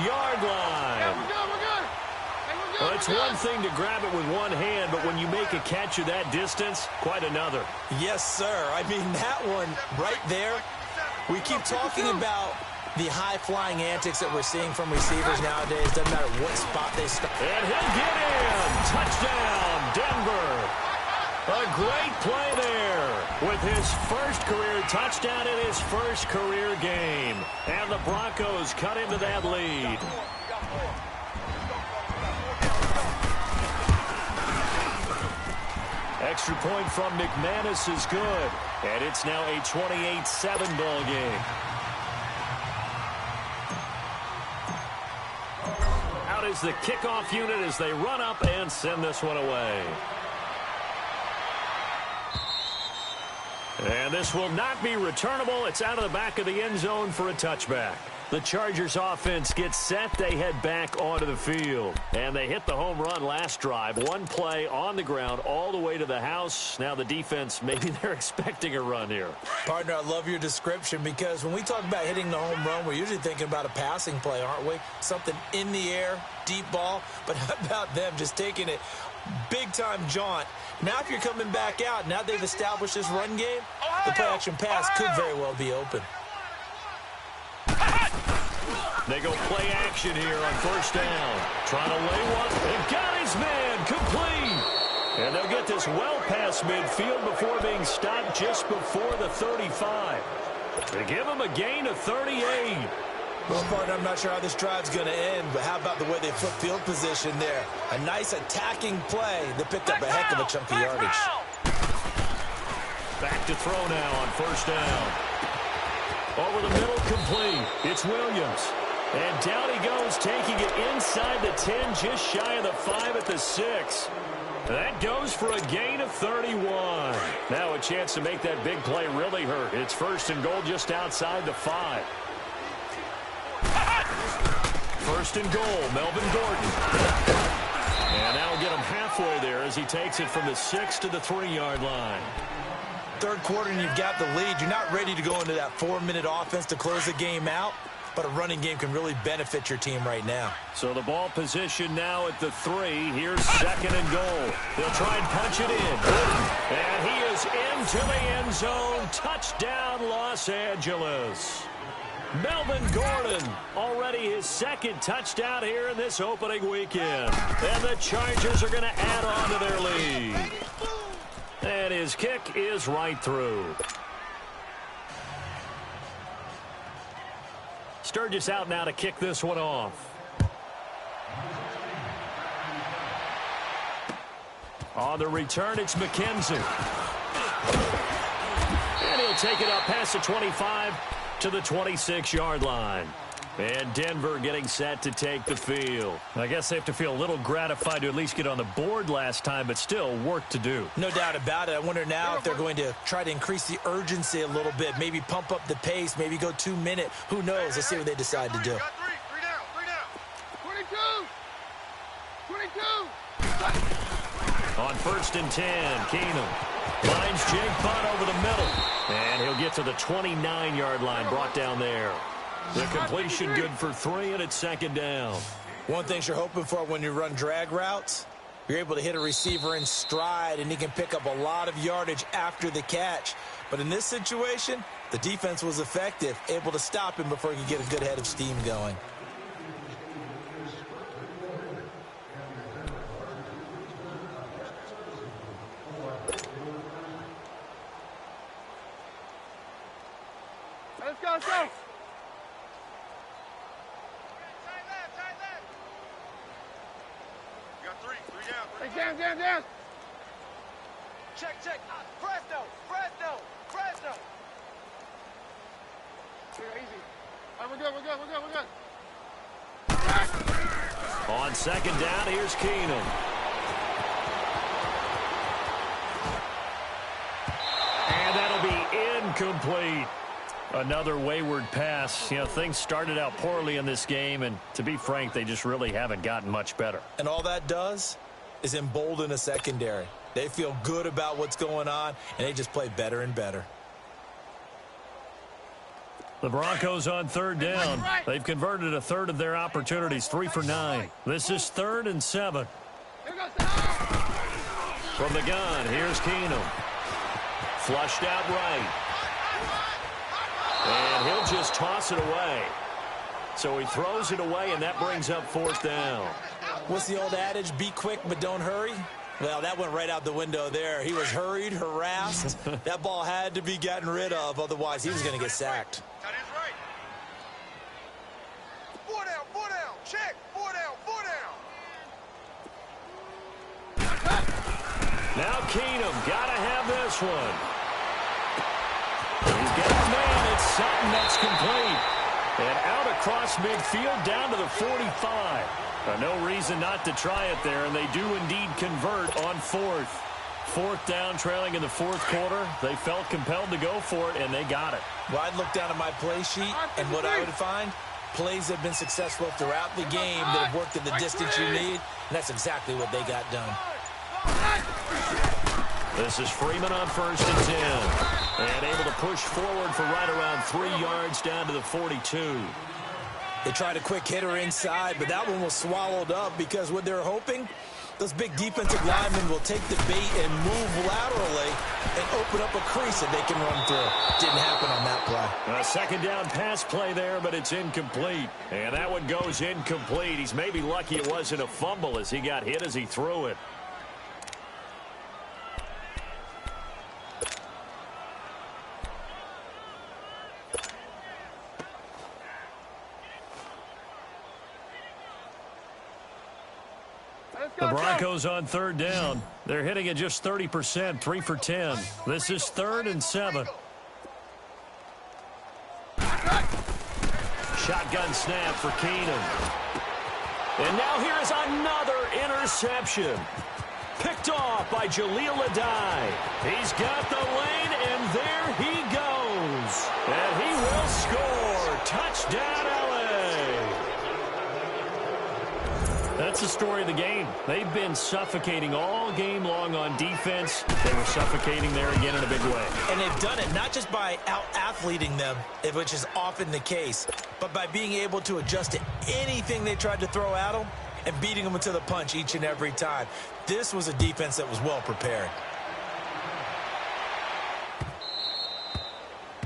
1-yard line. Well, it's one thing to grab it with one hand, but when you make a catch of that distance, quite another. Yes, sir. I mean, that one right there, we keep talking about the high-flying antics that we're seeing from receivers nowadays. Doesn't matter what spot they start. And he'll get in. Touchdown, Denver. A great play there with his first career touchdown in his first career game. And the Broncos cut into that lead. Extra point from McManus is good. And it's now a 28-7 ball game. Out is the kickoff unit as they run up and send this one away. And this will not be returnable. It's out of the back of the end zone for a touchback. The Chargers offense gets set. They head back onto the field. And they hit the home run last drive. One play on the ground all the way to the house. Now the defense, maybe they're expecting a run here. Partner, I love your description because when we talk about hitting the home run, we're usually thinking about a passing play, aren't we? Something in the air, deep ball. But how about them just taking it big-time jaunt? Now if you're coming back out, now they've established this run game, the play-action pass could very well be open. They go play action here on first down. Trying to lay one. They've got his man complete. And they'll get this well past midfield before being stopped just before the 35. They give him a gain of 38. Well, partner, I'm not sure how this drive's going to end, but how about the way they flip field position there? A nice attacking play that picked up a heck of a chunk of yardage. Back to throw now on first down. Over the middle, complete. It's Williams. And down he goes, taking it inside the 10, just shy of the 5 at the 6. That goes for a gain of 31. Now a chance to make that big play really hurt. It's first and goal just outside the 5. First and goal, Melvin Gordon. And that'll get him halfway there as he takes it from the 6 to the 3-yard line. Third quarter and you've got the lead. You're not ready to go into that 4-minute offense to close the game out, but a running game can really benefit your team right now. So the ball position now at the 3. Here's second and goal. They'll try and punch it in. And he is into the end zone. Touchdown, Los Angeles. Melvin Gordon, already his second touchdown here in this opening weekend. And the Chargers are going to add on to their lead. And his kick is right through. Sturgis out now to kick this one off. On the return, it's McKenzie. And he'll take it up past the 25 to the 26-yard line. And Denver getting set to take the field. I guess they have to feel a little gratified to at least get on the board last time, but still work to do. No doubt about it. I wonder now if they're going to try to increase the urgency a little bit, maybe pump up the pace, maybe go 2-minute. Who knows? Let's see what they decide to do. Got three down. 22. On first and 10, Keenum finds Jake Butt over the middle. And he'll get to the 29-yard line, brought down there. The completion good for 3, and it's second down. One thing you're hoping for when you run drag routes, you're able to hit a receiver in stride, and he can pick up a lot of yardage after the catch. But in this situation, the defense was effective, able to stop him before he could get a good head of steam going. Let's go, let's go. You got three down. Down. Check. Fresno. Easy. All right, we're good. On second down, here's Keenum. And that'll be incomplete. Another wayward pass. You know, things started out poorly in this game, and to be frank, they just really haven't gotten much better. And all that does is embolden a secondary. They feel good about what's going on, and they just play better and better. The Broncos on third down. They've converted a third of their opportunities, 3 for 9. This is 3rd and 7. From the gun, here's Keenum. Flushed out right. And he'll just toss it away. So he throws it away, and that brings up 4th down. What's the old adage? Be quick, but don't hurry. Well, that went right out the window there. He was hurried, harassed. That ball had to be gotten rid of. Otherwise, he was going to get sacked. That is right. 4 down. Check. 4 down. Now Keenum got to have this one. He's got a man. It's Sutton that's complete. And out across midfield down to the 45. No reason not to try it there, and they do indeed convert on 4th. 4th down, trailing in the 4th quarter. They felt compelled to go for it, and they got it. Well, I'd look down at my play sheet, and what I would find, plays that have been successful throughout the game that have worked at the distance you need, and that's exactly what they got done. This is Freeman on 1st and 10. And able to push forward for right around 3 yards down to the 42. They tried a quick hitter inside, but that one was swallowed up because what they're hoping, those big defensive linemen will take the bait and move laterally and open up a crease that they can run through. Didn't happen on that play. A second down pass play there, but it's incomplete. And that one goes incomplete. He's maybe lucky it wasn't a fumble as he got hit as he threw it. The Broncos on 3rd down. They're hitting at just 30%, 3 for 10. This is 3rd and 7. Shotgun snap for Keenum. And now here is another interception. Picked off by Jaleel Adai. He's got the lane, and there he goes. And he will score. Touchdown, LA. That's the story of the game. They've been suffocating all game long on defense. They were suffocating there again in a big way. And they've done it not just by out-athleting them, which is often the case, but by being able to adjust to anything they tried to throw at them and beating them to the punch each and every time. This was a defense that was well prepared.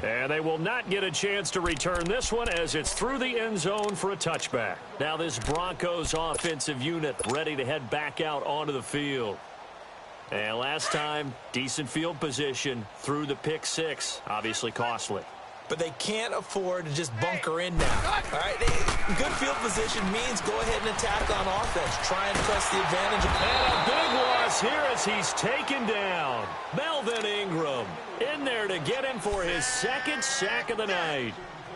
And they will not get a chance to return this one as it's through the end zone for a touchback. Now this Broncos offensive unit ready to head back out onto the field. And last time, decent field position through the pick six. Obviously costly. But they can't afford to just bunker in now. All right, good field position means go ahead and attack on offense. Try and press the advantage. And a big loss here as he's taken down. Melvin Ingram in there to get him for his 2nd sack of the night.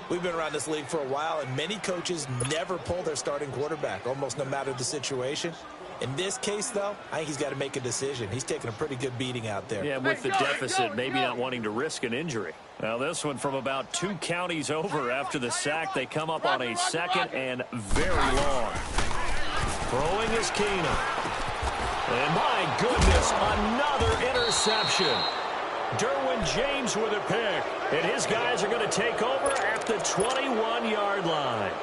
We've been around this league for a while, and many coaches never pull their starting quarterback, almost no matter the situation. In this case, though, I think he's got to make a decision. He's taking a pretty good beating out there. Yeah, with the deficit, maybe not wanting to risk an injury. Now, this one from about 2 counties over after the sack. They come up on a 2nd and very long. Throwing is Keenum. And my goodness, another interception. Derwin James with a pick. And his guys are going to take over at the 21-yard line.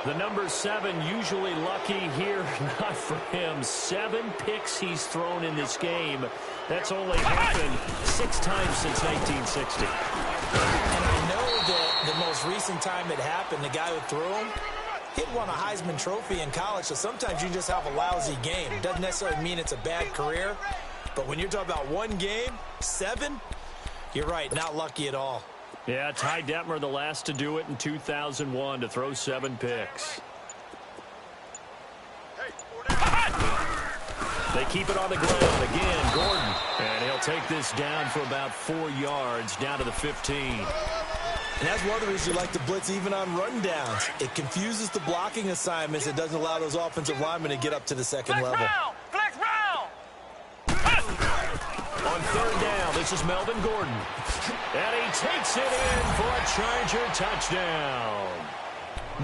The number 7 usually lucky here, not for him. 7 picks he's thrown in this game. That's only happened 6 times since 1960. And I know that the most recent time it happened, the guy who threw him, he'd won a Heisman Trophy in college, so sometimes you just have a lousy game. It doesn't necessarily mean it's a bad career, but when you're talking about one game, 7, you're right, not lucky at all. Yeah, Ty Detmer, the last to do it in 2001, to throw 7 picks. They keep it on the ground. Again, Gordon. And he'll take this down for about 4 yards, down to the 15. And that's one of the reasons you like to blitz even on rundowns. It confuses the blocking assignments. It doesn't allow those offensive linemen to get up to the second level. Flex round. On 3rd down, this is Melvin Gordon. And he takes it in for a Charger touchdown.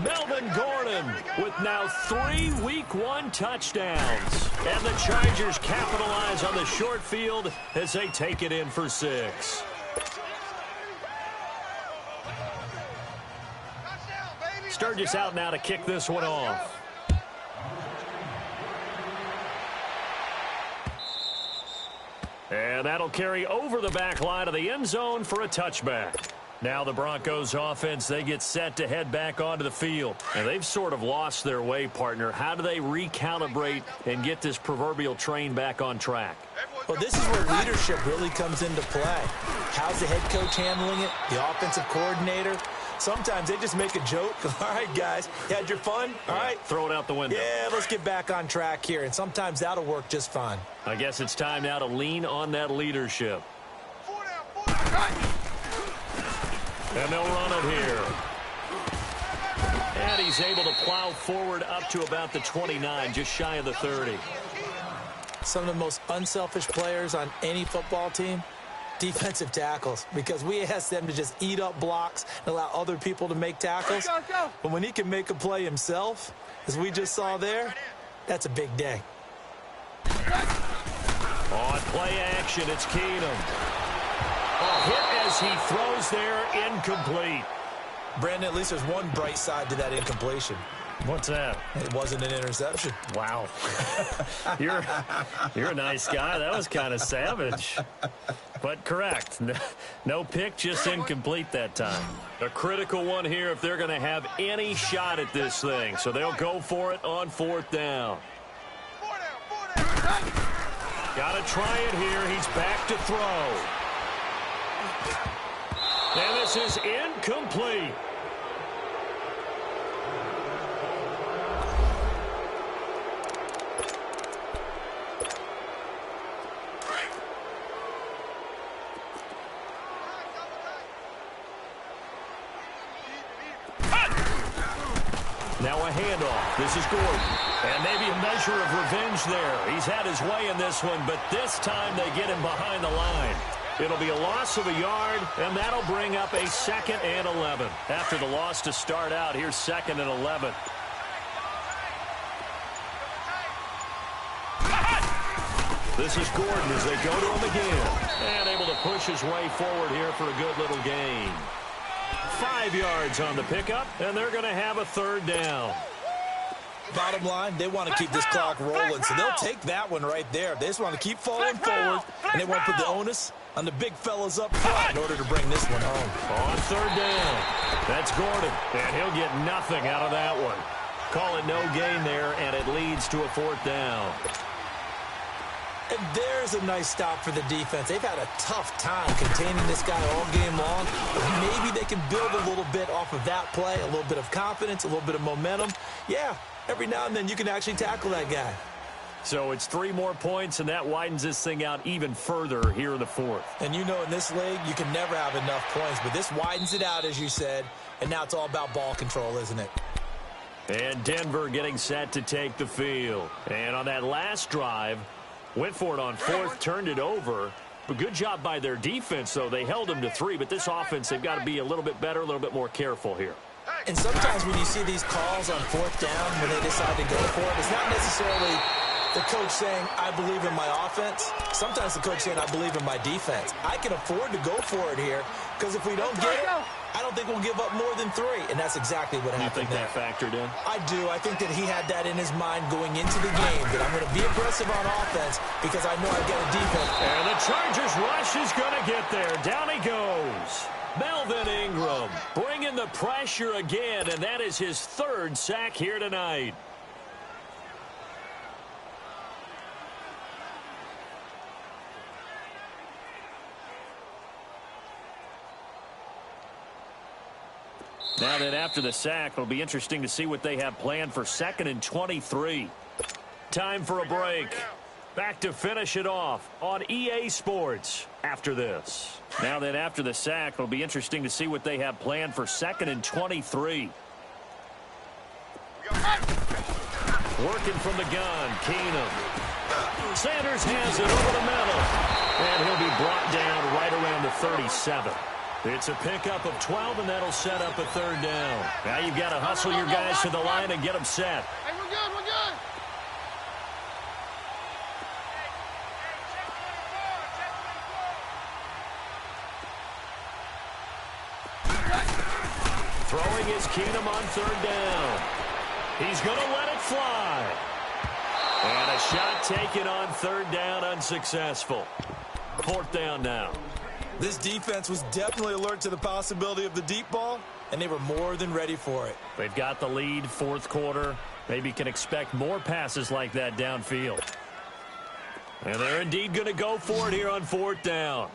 Melvin Gordon with now 3 Week 1 touchdowns. And the Chargers capitalize on the short field as they take it in for 6. Sturgis out now to kick this one off. And that'll carry over the back line of the end zone for a touchback. Now the Broncos offense, they get set to head back onto the field. And they've sort of lost their way, partner. How do they recalibrate and get this proverbial train back on track? Well, this is where leadership really comes into play. How's the head coach handling it? The offensive coordinator? Sometimes they just make a joke. All right, guys, you had your fun? All right. Throw it out the window. Yeah, let's get back on track here. And sometimes that'll work just fine. I guess it's time now to lean on that leadership. And they'll run it here. And he's able to plow forward up to about the 29, just shy of the 30. Some of the most unselfish players on any football team, defensive tackles, because we ask them to just eat up blocks and allow other people to make tackles. But when he can make a play himself, as we just saw there, that's a big day. On play action, it's Keenum. Hit as he throws there, incomplete. Brandon, at least there's one bright side to that incompletion. What's that? It wasn't an interception. Wow. You're a nice guy. That was kind of savage. But correct. No pick, just incomplete that time. A critical one here if they're going to have any shot at this thing. So they'll go for it on 4th down. Got to try it here. He's back to throw. And this is incomplete. Now a handoff. This is Gordon. And maybe a measure of revenge there. He's had his way in this one, but this time they get him behind the line. It'll be a loss of a yard, and that'll bring up a 2nd and 11. After the loss to start out, here's 2nd and 11. This is Gordon as they go to him again. And able to push his way forward here for a good little gain. 5 yards on the pickup, and they're going to have a 3rd down. Bottom line, they want to keep this clock rolling, so they'll take that one right there. They just want to keep falling forward, and they want to put the onus on the big fellas up front in order to bring this one home. On 3rd down, that's Gordon, and he'll get nothing out of that one. Call it no gain there, and it leads to a 4th down. And there's a nice stop for the defense. They've had a tough time containing this guy all game long. But maybe they can build a little bit off of that play, a little bit of confidence, a little bit of momentum. Yeah, every now and then you can actually tackle that guy. So it's 3 more points, and that widens this thing out even further here in the 4th. And you know in this league, you can never have enough points. But this widens it out, as you said. And now it's all about ball control, isn't it? And Denver getting set to take the field. And on that last drive, went for it on 4th, turned it over. But good job by their defense, though. They held them to 3, but this offense, they've got to be a little bit better, a little bit more careful here. And sometimes when you see these calls on 4th down, when they decide to go for it, it's not necessarily the coach saying, I believe in my offense. Sometimes the coach saying, I believe in my defense. I can afford to go for it here, because if we don't get it, I don't think we'll give up more than 3. And that's exactly what happened there. You think that factored in? I do. I think that he had that in his mind going into the game, that I'm going to be aggressive on offense because I know I've got a defense. And the Chargers rush is going to get there. Down he goes. Melvin Ingram bringing the pressure again, and that is his 3rd sack here tonight. Now that after the sack, it'll be interesting to see what they have planned for 2nd and 23. Time for a break. Back to finish it off on EA Sports after this. Now that after the sack, it'll be interesting to see what they have planned for 2nd and 23. Working from the gun, Keenum. Sanders has it over the middle. And he'll be brought down right around the 37. It's a pickup of 12, and that'll set up a 3rd down. Now you've got to hustle your guys to the line and get them set. Hey, we're good, we're good. Throwing is Keenum on 3rd down. He's going to let it fly. And a shot taken on 3rd down, unsuccessful. 4th down now. This defense was definitely alert to the possibility of the deep ball, and they were more than ready for it. They've got the lead, 4th quarter. Maybe can expect more passes like that downfield. And they're indeed going to go for it here on 4th down.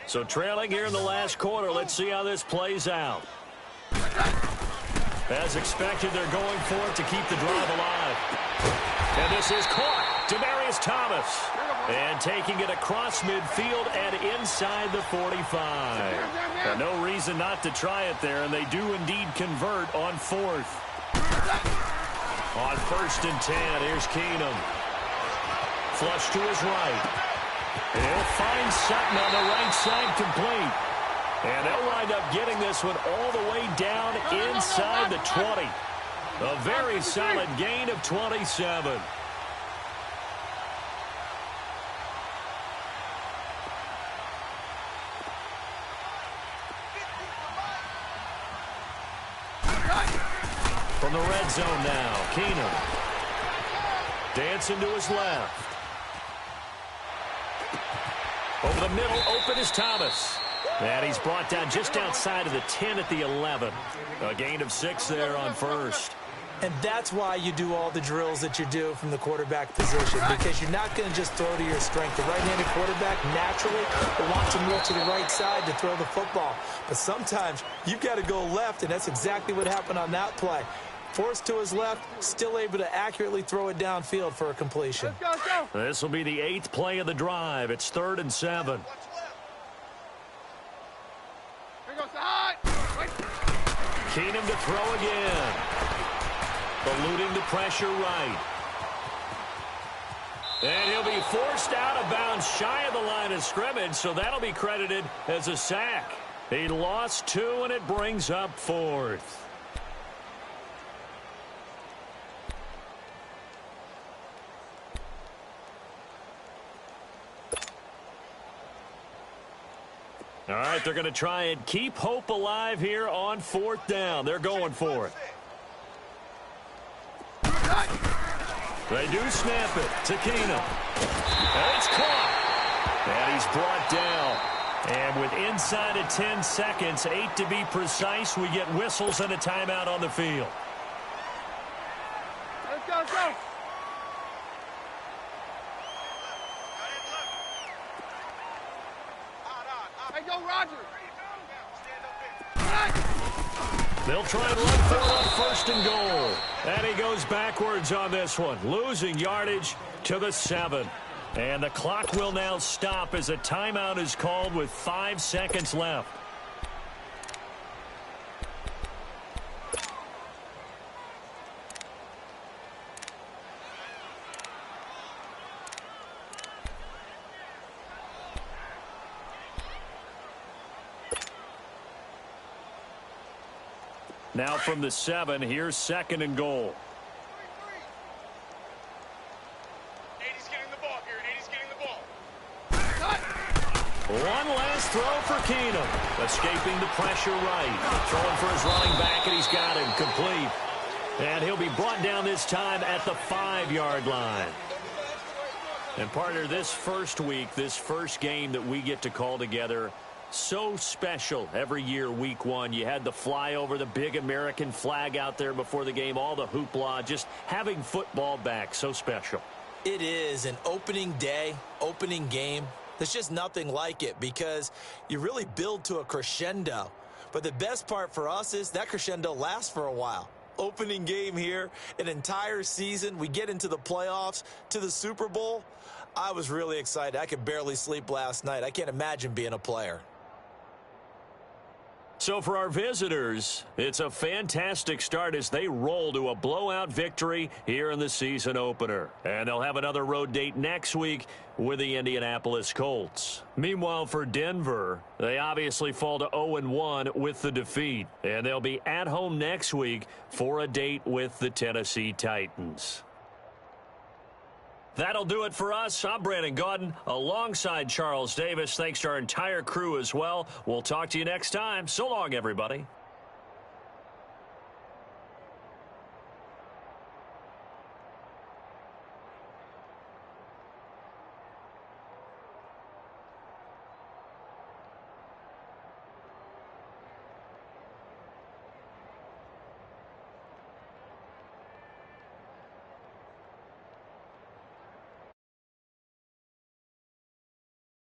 So trailing here in the last quarter, let's see how this plays out. As expected, they're going for it to keep the drive alive. And this is caught. Demaryius Thomas. And taking it across midfield and inside the 45. And no reason not to try it there, and they do indeed convert on 4th. On 1st and 10, here's Keenum. Flush to his right. He'll find Sutton on the right side, complete. And they'll wind up getting this one all the way down inside the 20. A very solid gain of 27. From the red zone now, Keenum. Dancing to his left. Over the middle, open is Thomas. And he's brought down just outside of the 10 at the 11. A gain of 6 there on first. And that's why you do all the drills that you do from the quarterback position, because you're not going to just throw to your strength. The right-handed quarterback naturally will want to move to the right side to throw the football. But sometimes you've got to go left, and that's exactly what happened on that play. Forced to his left, still able to accurately throw it downfield for a completion. Let's go. This will be the 8th play of the drive. It's 3rd and 7. Here goes the high. Keenum to throw again. Eluding the pressure right. And he'll be forced out of bounds shy of the line of scrimmage, so that'll be credited as a sack. He lost 2, and it brings up 4th. All right, they're going to try and keep hope alive here on 4th down. They're going for it. They do snap it to Keenum. And it's caught. And he's brought down. And with inside of 10 seconds, 8 to be precise, we get whistles and a timeout on the field. Let's go, let's go. Hey, go, Roger. They'll try and run for it on 1st and goal. And he goes backwards on this one, losing yardage to the 7. And the clock will now stop as a timeout is called with 5 seconds left. Now from the 7, here's 2nd and goal. 80's getting the ball here, 80's getting the ball. One last throw for Keenum. Escaping the pressure right. Throwing for his running back, and he's got him complete. And he'll be brought down this time at the 5-yard line. And partner, this first week, this first game that we get to call together, so special every year, week 1. You had the flyover, the big American flag out there before the game, all the hoopla, just having football back, so special. It is an opening day, opening game. There's just nothing like it because you really build to a crescendo. But the best part for us is that crescendo lasts for a while. Opening game here, an entire season. We get into the playoffs, to the Super Bowl. I was really excited. I could barely sleep last night. I can't imagine being a player. So for our visitors, it's a fantastic start as they roll to a blowout victory here in the season opener. And they'll have another road date next week with the Indianapolis Colts. Meanwhile, for Denver, they obviously fall to 0-1 with the defeat. And they'll be at home next week for a date with the Tennessee Titans. That'll do it for us. I'm Brandon Gaudin alongside Charles Davis. Thanks to our entire crew as well. We'll talk to you next time. So long, everybody.